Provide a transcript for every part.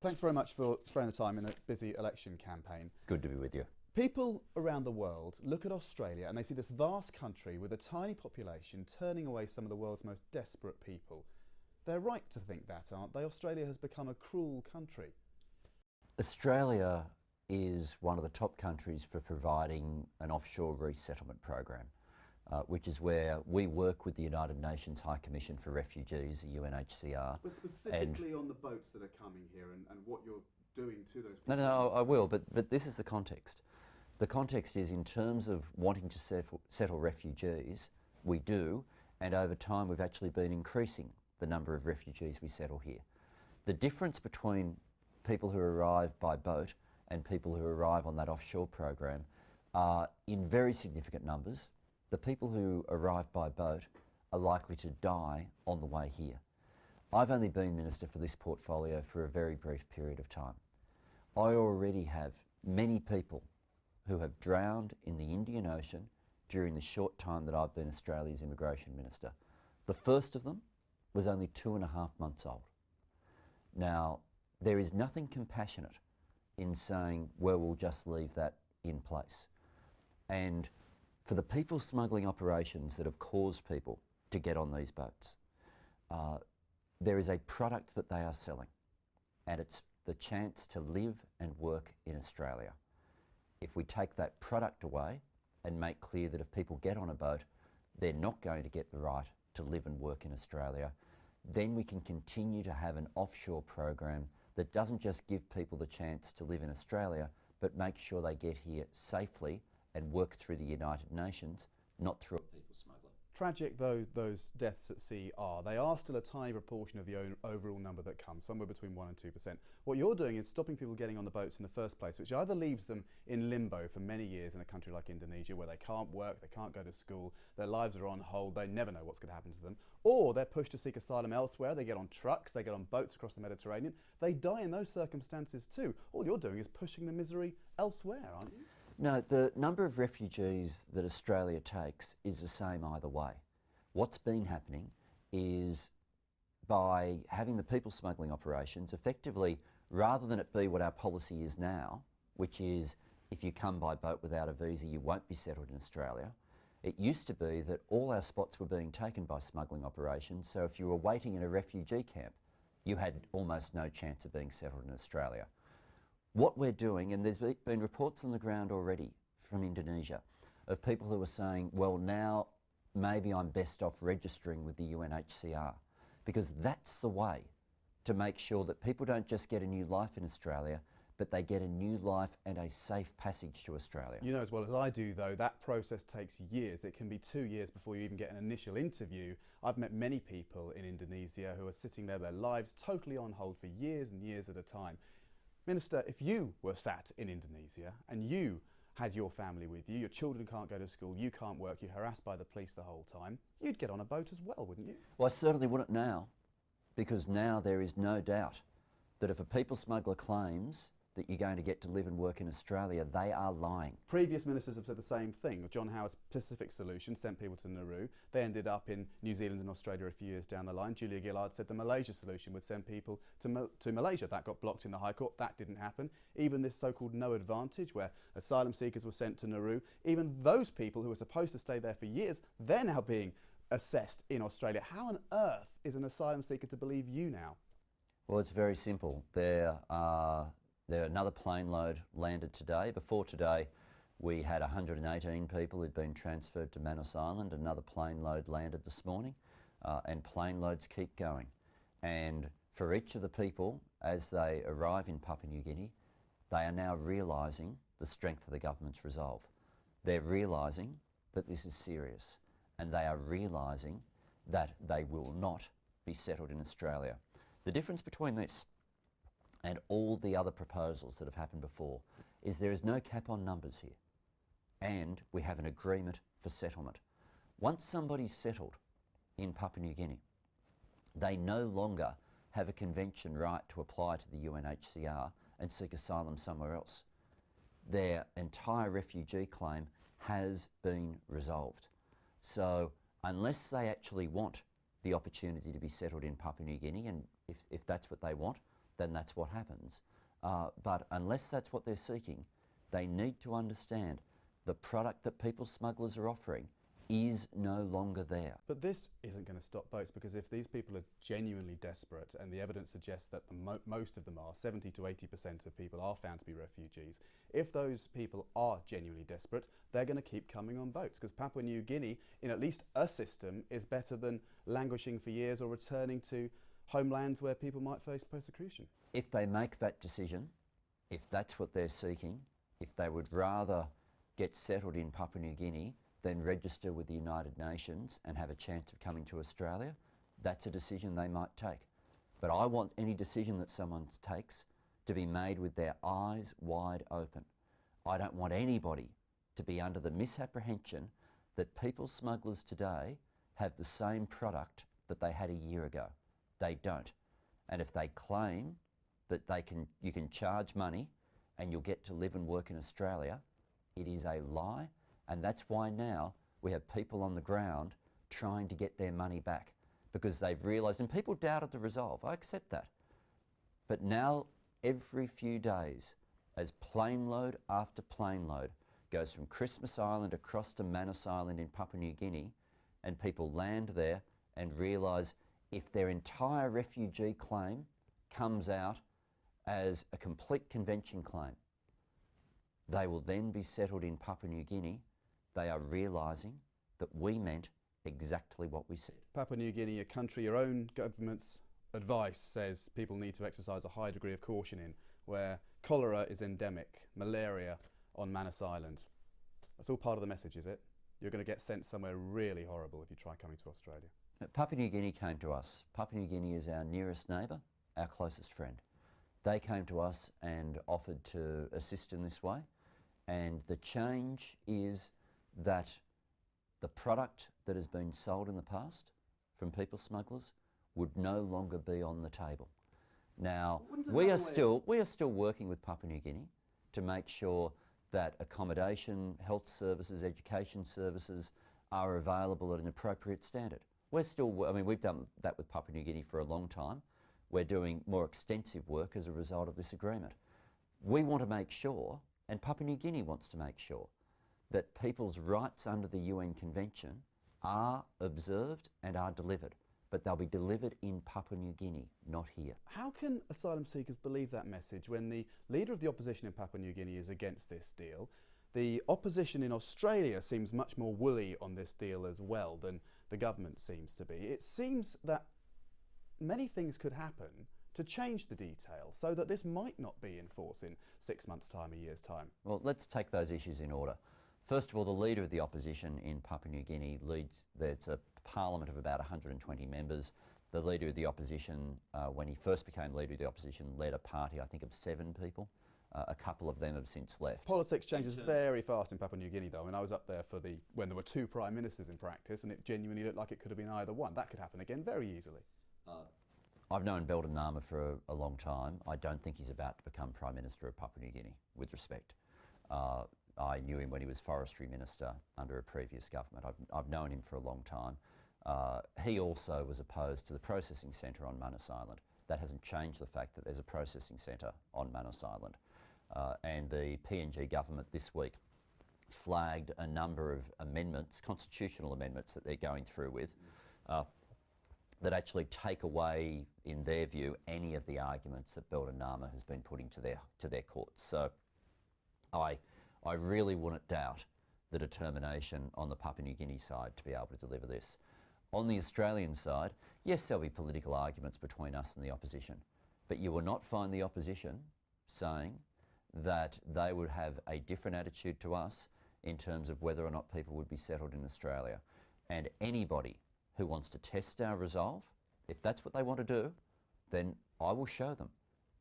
Thanks very much for sparing the time in a busy election campaign. Good to be with you. People around the world look at Australia and they see this vast country with a tiny population turning away some of the world's most desperate people. They're right to think that, aren't they? Australia has become a cruel country. Australia is one of the top countries for providing an offshore resettlement program, which is where we work with the United Nations High Commission for Refugees, the UNHCR. But specifically on the boats that are coming here and what you're doing to those people. No, I will, but this is the context. The context is in terms of wanting to settle refugees, we do, and over time we've actually been increasing the number of refugees we settle here. The difference between people who arrive by boat and people who arrive on that offshore program are in very significant numbers. The people who arrive by boat are likely to die on the way here. I've only been Minister for this portfolio for a very brief period of time. I already have many people who have drowned in the Indian Ocean during the short time that I've been Australia's Immigration Minister. The first of them was only 2.5 months old. Now, there is nothing compassionate in saying, well, we'll just leave that in place. And for the people smuggling operations that have caused people to get on these boats, there is a product that they are selling, and it's the chance to live and work in Australia. If we take that product away and make clear that if people get on a boat, they're not going to get the right to live and work in Australia, then we can continue to have an offshore program that doesn't just give people the chance to live in Australia, but make sure they get here safely and work through the United Nations, not through a people smuggler. Tragic though those deaths at sea are, they are still a tiny proportion of the overall number that comes, somewhere between 1% and 2%. What you're doing is stopping people getting on the boats in the first place, which either leaves them in limbo for many years in a country like Indonesia where they can't work, they can't go to school, their lives are on hold, they never know what's going to happen to them, or they're pushed to seek asylum elsewhere, they get on trucks, they get on boats across the Mediterranean, they die in those circumstances too. All you're doing is pushing the misery elsewhere, aren't you? No, the number of refugees that Australia takes is the same either way. What's been happening is by having the people smuggling operations, effectively, rather than it be what our policy is now, which is if you come by boat without a visa, you won't be settled in Australia. It used to be that all our spots were being taken by smuggling operations, so if you were waiting in a refugee camp, you had almost no chance of being settled in Australia. What we're doing, and there's been reports on the ground already from Indonesia of people who are saying, well, now maybe I'm best off registering with the UNHCR, because that's the way to make sure that people don't just get a new life in Australia, but they get a new life and a safe passage to Australia. You know as well as I do though, that process takes years. It can be 2 years before you even get an initial interview. I've met many people in Indonesia who are sitting there, their lives totally on hold for years and years at a time. Minister, if you were sat in Indonesia and you had your family with you, your children can't go to school, you can't work, you're harassed by the police the whole time, you'd get on a boat as well, wouldn't you? Well, I certainly wouldn't now, because now there is no doubt that if a people smuggler claims that you're going to get to live and work in Australia, they are lying. Previous ministers have said the same thing. John Howard's Pacific solution sent people to Nauru. They ended up in New Zealand and Australia a few years down the line. Julia Gillard said the Malaysia solution would send people to Malaysia. That got blocked in the High Court. That didn't happen. Even this so-called no advantage, where asylum seekers were sent to Nauru, even those people who were supposed to stay there for years, they're now being assessed in Australia. How on earth is an asylum seeker to believe you now? Well, it's very simple. Another plane load landed today. Before today, we had 118 people who'd been transferred to Manus Island. Another plane load landed this morning, and plane loads keep going. And for each of the people, as they arrive in Papua New Guinea, they are now realising the strength of the government's resolve. They're realising that this is serious, and they are realising that they will not be settled in Australia. The difference between this and all the other proposals that have happened before is there is no cap on numbers here, and we have an agreement for settlement. Once somebody's settled in Papua New Guinea, they no longer have a convention right to apply to the UNHCR and seek asylum somewhere else. Their entire refugee claim has been resolved. So unless they actually want the opportunity to be settled in Papua New Guinea, and if that's what they want, then that's what happens. But unless that's what they're seeking, they need to understand the product that people smugglers are offering is no longer there. But this isn't going to stop boats, because if these people are genuinely desperate, and the evidence suggests that most of them are, 70 to 80% of people are found to be refugees, if those people are genuinely desperate, they're going to keep coming on boats, because Papua New Guinea, in at least a system, is better than languishing for years or returning to homelands where people might face persecution. If they make that decision, if that's what they're seeking, if they would rather get settled in Papua New Guinea than register with the United Nations and have a chance of coming to Australia, that's a decision they might take. But I want any decision that someone takes to be made with their eyes wide open. I don't want anybody to be under the misapprehension that people smugglers today have the same product that they had a year ago. They don't. And if they claim that you can charge money and you'll get to live and work in Australia, it is a lie. And that's why now we have people on the ground trying to get their money back, because they've realised, and people doubted the resolve, I accept that. But now, every few days, as plane load after plane load goes from Christmas Island across to Manus Island in Papua New Guinea, and people land there and realise if their entire refugee claim comes out as a complete convention claim, they will then be settled in Papua New Guinea. They are realising that we meant exactly what we said. Papua New Guinea, a country your own government's advice says people need to exercise a high degree of caution in, where cholera is endemic, malaria on Manus Island. That's all part of the message, is it? You're going to get sent somewhere really horrible if you try coming to Australia. Papua New Guinea came to us. Papua New Guinea is our nearest neighbour, our closest friend. They came to us and offered to assist in this way, and the change is that the product that has been sold in the past from people smugglers would no longer be on the table. Now, we are still working with Papua New Guinea to make sure that accommodation, health services, education services are available at an appropriate standard. We're still, I mean, we've done that with Papua New Guinea for a long time. We're doing more extensive work as a result of this agreement. We want to make sure, and Papua New Guinea wants to make sure, that people's rights under the UN Convention are observed and are delivered, but they'll be delivered in Papua New Guinea, not here. How can asylum seekers believe that message when the leader of the opposition in Papua New Guinea is against this deal? The opposition in Australia seems much more woolly on this deal as well than the government seems to be. It seems that many things could happen to change the detail so that this might not be in force in 6 months' time, a year's time. Well, let's take those issues in order. First of all, the leader of the opposition in Papua New Guinea leads, it's a parliament of about 120 members. The leader of the opposition, when he first became leader of the opposition, led a party, I think, of 7 people. A couple of them have since left. Politics changes very fast in Papua New Guinea, though. I mean, I was up there for when there were 2 prime ministers in practice, and it genuinely looked like it could have been either one. That could happen again very easily. I've known Belden Nama for a long time. I don't think he's about to become Prime Minister of Papua New Guinea, with respect. I knew him when he was Forestry Minister under a previous government. I've known him for a long time. He also was opposed to the processing centre on Manus Island. That hasn't changed the fact that there's a processing centre on Manus Island. And the PNG government this week flagged a number of amendments, constitutional amendments that they're going through with, that actually take away, in their view, any of the arguments that Belden Nama has been putting to their courts. So I really wouldn't doubt the determination on the Papua New Guinea side to be able to deliver this. On the Australian side, yes, there'll be political arguments between us and the opposition, but you will not find the opposition saying that they would have a different attitude to us in terms of whether or not people would be settled in Australia. And anybody who wants to test our resolve, if that's what they want to do, then I will show them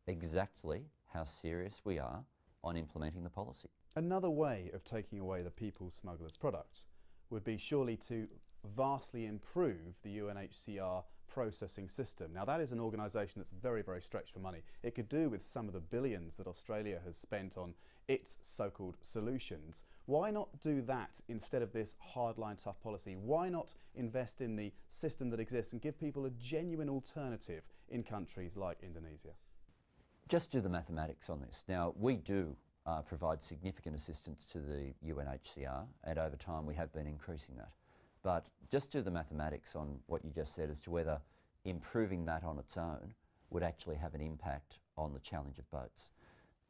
exactly how serious we are on implementing the policy. Another way of taking away the people smugglers' product would be surely to vastly improve the UNHCR processing system. Now, that is an organisation that's very, very stretched for money. It could do with some of the billions that Australia has spent on its so-called solutions. Why not do that instead of this hardline tough policy? Why not invest in the system that exists and give people a genuine alternative in countries like Indonesia? Just do the mathematics on this. Now, we do provide significant assistance to the UNHCR, and over time we have been increasing that. But just do the mathematics on what you just said as to whether improving that on its own would actually have an impact on the challenge of boats.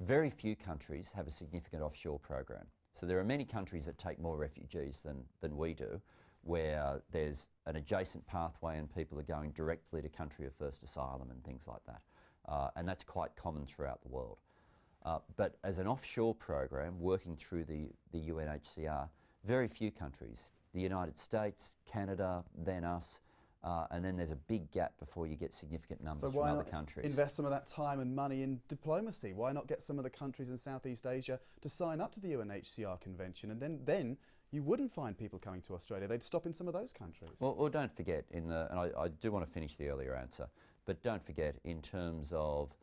Very few countries have a significant offshore program. So there are many countries that take more refugees than we do, where there's an adjacent pathway and people are going directly to country of first asylum and things like that. And that's quite common throughout the world. But as an offshore program working through the UNHCR, very few countries, the United States, Canada, then us, and then there's a big gap before you get significant numbers from other countries. Invest some of that time and money in diplomacy? Why not get some of the countries in Southeast Asia to sign up to the UNHCR convention, and then you wouldn't find people coming to Australia. They'd stop in some of those countries. Well, don't forget, and I do want to finish the earlier answer, but don't forget in terms of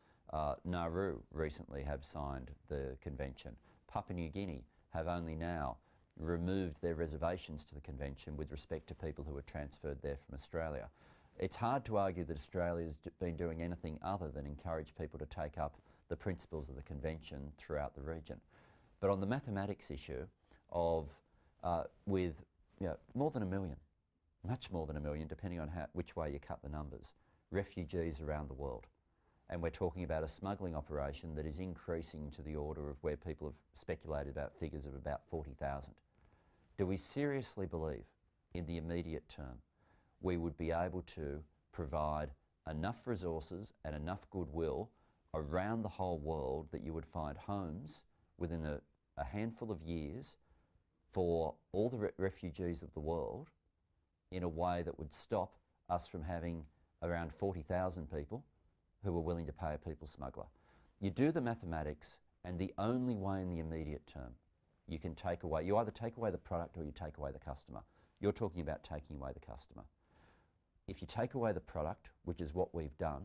Nauru recently have signed the convention. Papua New Guinea have only now removed their reservations to the convention with respect to people who are transferred there from Australia. It's hard to argue that Australia's been doing anything other than encourage people to take up the principles of the convention throughout the region. But on the mathematics issue of with more than 1 million, much more than 1 million, depending on which way you cut the numbers, refugees around the world. And we're talking about a smuggling operation that is increasing to the order of where people have speculated about figures of about 40,000. Do we seriously believe in the immediate term we would be able to provide enough resources and enough goodwill around the whole world that you would find homes within a handful of years for all the refugees of the world in a way that would stop us from having around 40,000 people who are willing to pay a people smuggler? You do the mathematics, and the only way in the immediate term you can take away, you either take away the product or you take away the customer. You're talking about taking away the customer. If you take away the product, which is what we've done,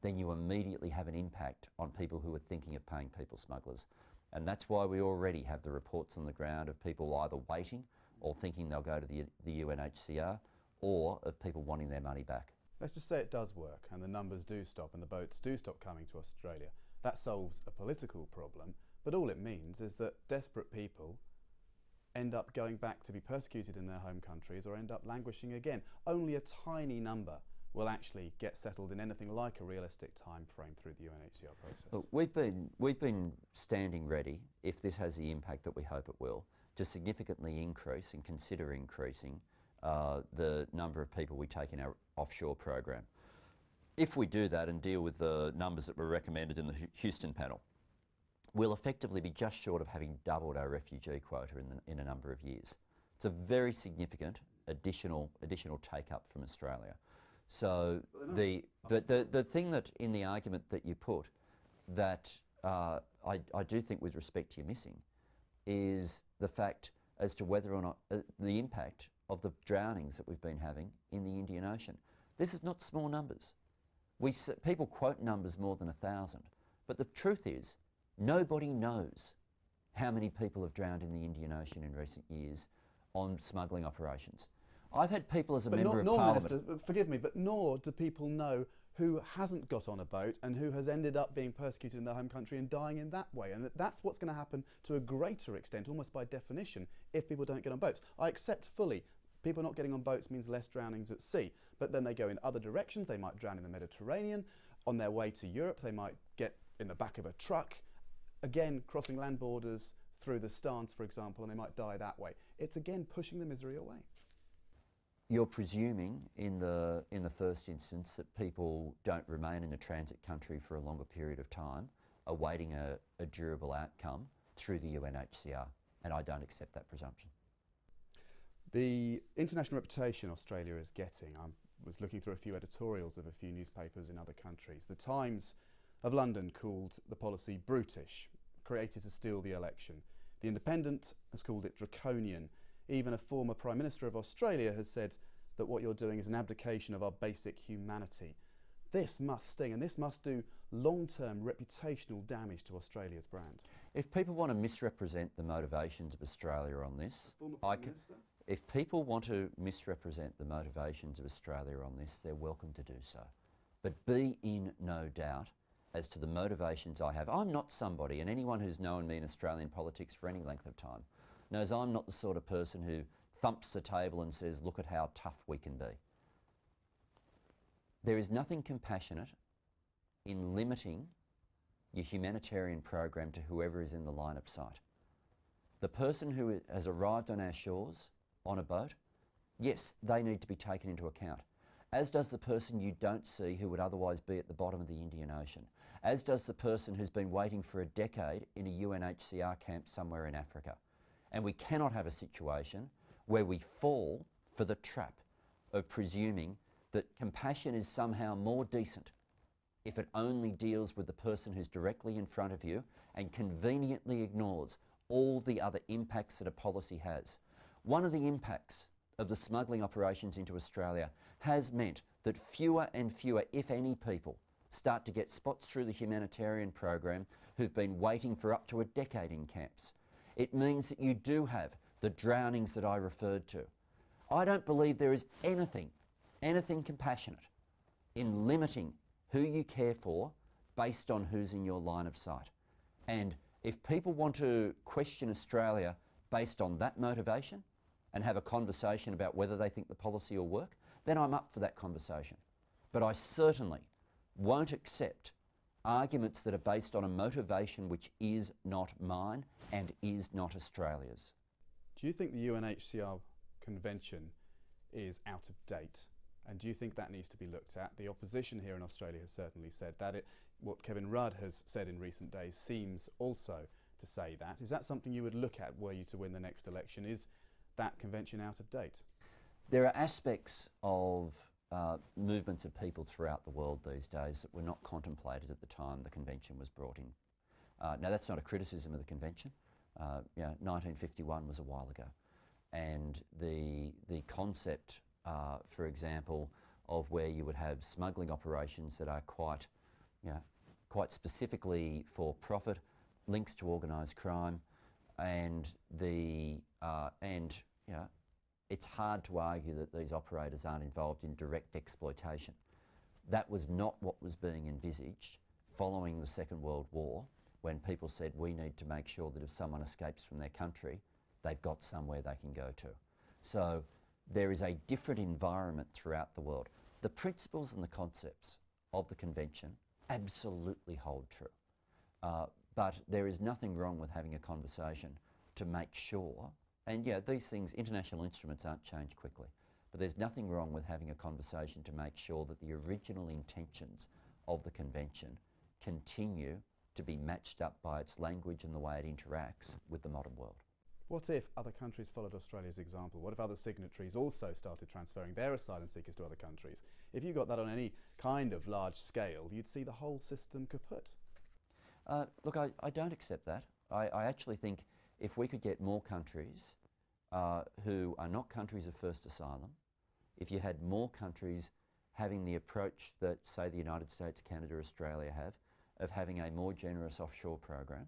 then you immediately have an impact on people who are thinking of paying people smugglers. And that's why we already have the reports on the ground of people either waiting or thinking they'll go to the UNHCR, or of people wanting their money back. Let's just say it does work and the numbers do stop and the boats do stop coming to Australia. That solves a political problem, but all it means is that desperate people end up going back to be persecuted in their home countries or end up languishing again. Only a tiny number will actually get settled in anything like a realistic time frame through the UNHCR process. Look, we've been standing ready, if this has the impact that we hope it will, to significantly increase and consider increasing the number of people we take in our offshore program. If we do that and deal with the numbers that were recommended in the Houston panel, we'll effectively be just short of having doubled our refugee quota in a number of years. It's a very significant additional take-up from Australia. So the thing that in the argument that you put that I do think with respect to you missing is the fact as to whether or not the impact of the drownings that we've been having in the Indian Ocean. This is not small numbers. People quote numbers more than 1,000, but the truth is nobody knows how many people have drowned in the Indian Ocean in recent years on smuggling operations. I've had people as a member of Parliament... Minister, forgive me, but nor do people know who hasn't got on a boat and who has ended up being persecuted in their home country and dying in that way. And that's what's going to happen to a greater extent, almost by definition, if people don't get on boats. I accept fully people not getting on boats means less drownings at sea, but then they go in other directions. They might drown in the Mediterranean. On their way to Europe, they might get in the back of a truck, again crossing land borders through the stance, for example, and they might die that way. It's again pushing the misery away. You're presuming in the first instance that people don't remain in the transit country for a longer period of time, awaiting a durable outcome through the UNHCR, and I don't accept that presumption. The international reputation Australia is getting, I was looking through a few editorials of a few newspapers in other countries. The Times of London called the policy brutish, created to steal the election. The Independent has called it draconian. Even a former Prime Minister of Australia has said that what you're doing is an abdication of our basic humanity. This must sting, and this must do long-term reputational damage to Australia's brand. If people want to misrepresent the motivations of Australia on this, if people want to misrepresent the motivations of Australia on this, they're welcome to do so. But be in no doubt, as to the motivations I have. I'm not somebody, and anyone who's known me in Australian politics for any length of time knows I'm not the sort of person who thumps the table and says, look at how tough we can be. There is nothing compassionate in limiting your humanitarian program to whoever is in the line of sight. The person who has arrived on our shores on a boat, yes, they need to be taken into account, as does the person you don't see who would otherwise be at the bottom of the Indian Ocean, as does the person who's been waiting for a decade in a UNHCR camp somewhere in Africa. And we cannot have a situation where we fall for the trap of presuming that compassion is somehow more decent if it only deals with the person who's directly in front of you and conveniently ignores all the other impacts that a policy has. One of the impacts of the smuggling operations into Australia has meant that fewer and fewer, if any, people start to get spots through the humanitarian program who've been waiting for up to a decade in camps. It means that you do have the drownings that I referred to. I don't believe there is anything compassionate in limiting who you care for based on who's in your line of sight. And if people want to question Australia based on that motivation and have a conversation about whether they think the policy will work, then I'm up for that conversation. But I certainly won't accept arguments that are based on a motivation which is not mine and is not Australia's. Do you think the UNHCR convention is out of date? And do you think that needs to be looked at? The opposition here in Australia has certainly said that. What Kevin Rudd has said in recent days seems also to say that. Is that something you would look at were you to win the next election? Is that convention out of date? There are aspects of movements of people throughout the world these days that were not contemplated at the time the convention was brought in. Now, that's not a criticism of the convention. 1951 was a while ago. And the concept, for example, of where you would have smuggling operations that are quite specifically for profit, links to organised crime, and it's hard to argue that these operators aren't involved in direct exploitation. That was not what was being envisaged following the Second World War, when people said we need to make sure that if someone escapes from their country, they've got somewhere they can go to. So there is a different environment throughout the world. The principles and the concepts of the convention absolutely hold true. But there is nothing wrong with having a conversation to make sure, and these things, international instruments aren't changed quickly, but there's nothing wrong with having a conversation to make sure that the original intentions of the convention continue to be matched up by its language and the way it interacts with the modern world. What if other countries followed Australia's example? What if other signatories also started transferring their asylum seekers to other countries? If you got that on any kind of large scale, you'd see the whole system kaput. Look, I don't accept that. I actually think if we could get more countries who are not countries of first asylum, if you had more countries having the approach that, say, the United States, Canada, Australia have, of having a more generous offshore program,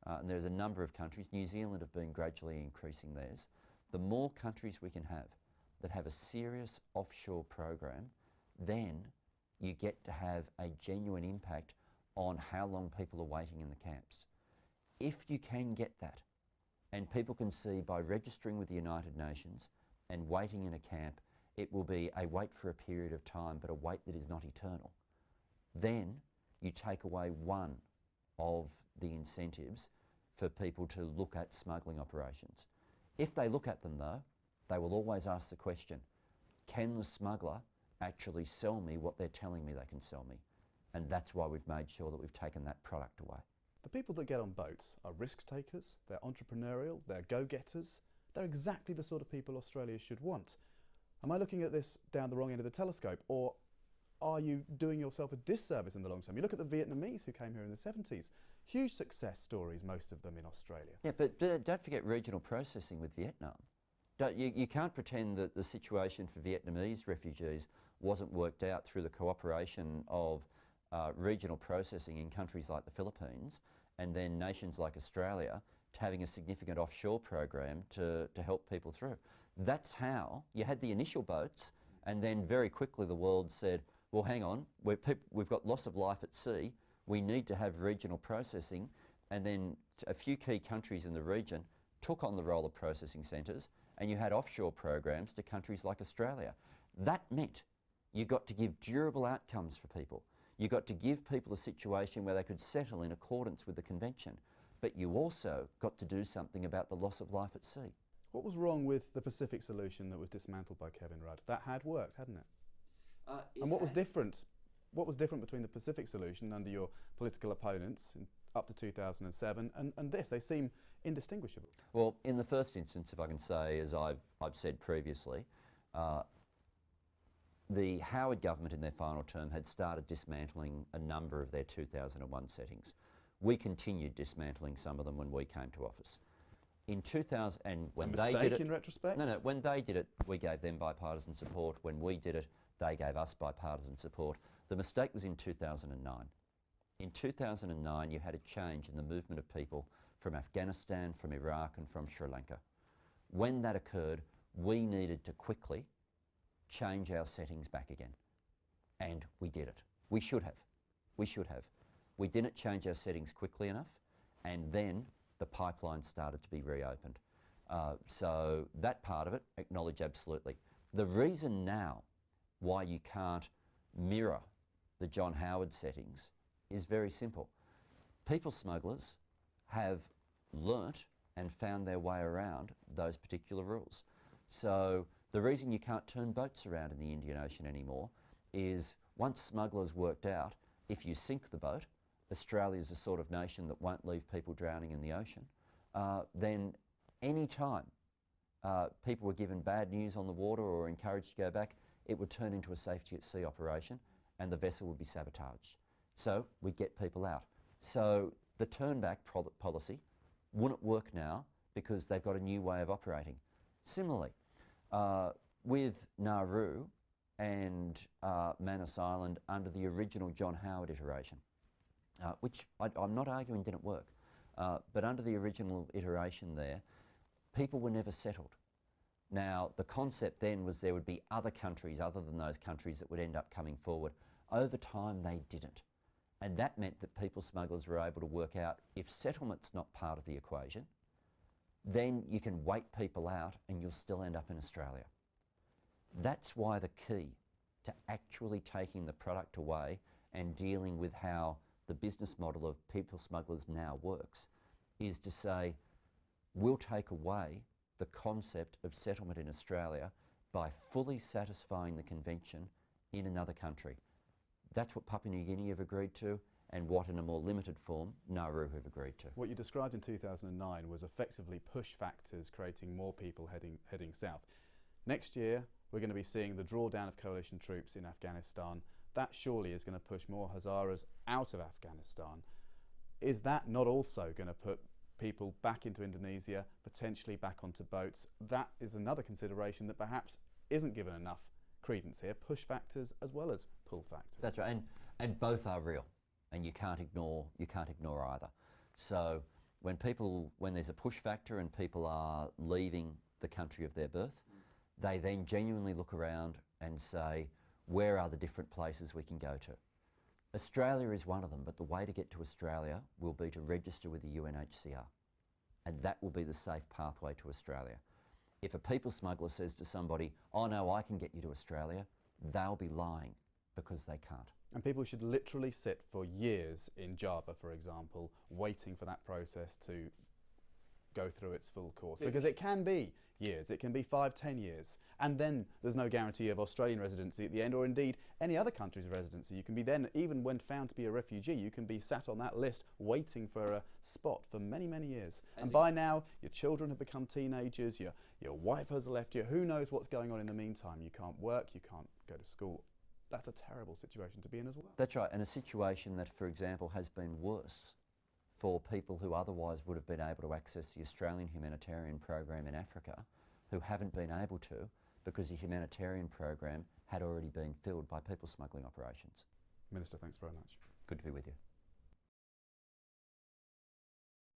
and there's a number of countries, New Zealand have been gradually increasing theirs, the more countries we can have that have a serious offshore program, then you get to have a genuine impact on how long people are waiting in the camps. If you can get that, and people can see by registering with the United Nations and waiting in a camp, it will be a wait for a period of time, but a wait that is not eternal, then you take away one of the incentives for people to look at smuggling operations. If they look at them though, they will always ask the question, can the smuggler actually sell me what they're telling me they can sell me? And that's why we've made sure that we've taken that product away. The people that get on boats are risk takers, they're entrepreneurial, they're go-getters. They're exactly the sort of people Australia should want. Am I looking at this down the wrong end of the telescope, or are you doing yourself a disservice in the long term? You look at the Vietnamese who came here in the 70s. Huge success stories, most of them in Australia. Yeah, but don't forget regional processing with Vietnam. You can't pretend that the situation for Vietnamese refugees wasn't worked out through the cooperation of regional processing in countries like the Philippines, and then nations like Australia having a significant offshore program to help people through. That's how you had the initial boats, and then very quickly the world said, well, hang on, we've got loss of life at sea, We need to have regional processing, and then a few key countries in the region took on the role of processing centres, and you had offshore programs to countries like Australia. That meant you got to give durable outcomes for people. You got to give people a situation where they could settle in accordance with the convention, but you also got to do something about the loss of life at sea. What was wrong with the Pacific solution that was dismantled by Kevin Rudd? That had worked, hadn't it? And what was different? What was different between the Pacific solution under your political opponents up to 2007 and this? They seem indistinguishable. Well, in the first instance, if I can say, as I've said previously, the Howard government in their final term had started dismantling a number of their 2001 settings. We continued dismantling some of them when we came to office. In 2000, and when they did it, in retrospect? No, when they did it, we gave them bipartisan support. When we did it, they gave us bipartisan support. The mistake was in 2009. In 2009, you had a change in the movement of people from Afghanistan, from Iraq, and from Sri Lanka. When that occurred, we needed to quickly change our settings back again. And we did it. We should have. We should have. We didn't change our settings quickly enough, and then the pipeline started to be reopened. So that part of it, acknowledge absolutely. The reason now why you can't mirror the John Howard settings is very simple. People smugglers have learnt and found their way around those particular rules. So the reason you can't turn boats around in the Indian Ocean anymore is once smugglers worked out, if you sink the boat, Australia's the sort of nation that won't leave people drowning in the ocean, then any time people were given bad news on the water or encouraged to go back, it would turn into a safety at sea operation and the vessel would be sabotaged. So we'd get people out. So the turn back policy wouldn't work now because they've got a new way of operating. Similarly, with Nauru and Manus Island under the original John Howard iteration, which I'm not arguing didn't work, but under the original iteration there, people were never settled. Now, the concept then was there would be other countries other than those countries that would end up coming forward. Over time, they didn't. And that meant that people smugglers were able to work out if settlement's not part of the equation, then you can wait people out and you'll still end up in Australia. That's why the key to actually taking the product away and dealing with how the business model of people smugglers now works is to say, we'll take away the concept of settlement in Australia by fully satisfying the convention in another country. That's what Papua New Guinea have agreed to and what in a more limited form Nauru have agreed to. What you described in 2009 was effectively push factors creating more people heading south. Next year we're going to be seeing the drawdown of coalition troops in Afghanistan. That surely is going to push more Hazaras out of Afghanistan. Is that not also going to put people back into Indonesia, potentially back onto boats? That is another consideration that perhaps isn't given enough credence here, push factors as well as pull factors. That's right, and both are real, and you can't ignore either. So when there's a push factor and people are leaving the country of their birth, they then genuinely look around and say, where are the different places we can go to? Australia is one of them, but the way to get to Australia will be to register with the UNHCR, and that will be the safe pathway to Australia. If a people smuggler says to somebody, oh no, I can get you to Australia, they'll be lying because they can't. And people should literally sit for years in Java, for example, waiting for that process to go through its full course. Because it can be years, it can be 5-10 years, and then there's no guarantee of Australian residency at the end, or indeed any other country's residency. You can be then, even when found to be a refugee, you can be sat on that list waiting for a spot for many, many years. And by now, your children have become teenagers, your wife has left you, who knows what's going on in the meantime. You can't work, you can't go to school. That's a terrible situation to be in as well. That's right, and a situation that, for example, has been worse for people who otherwise would have been able to access the Australian humanitarian program in Africa, who haven't been able to because the humanitarian program had already been filled by people smuggling operations. Minister, thanks very much. Good to be with you.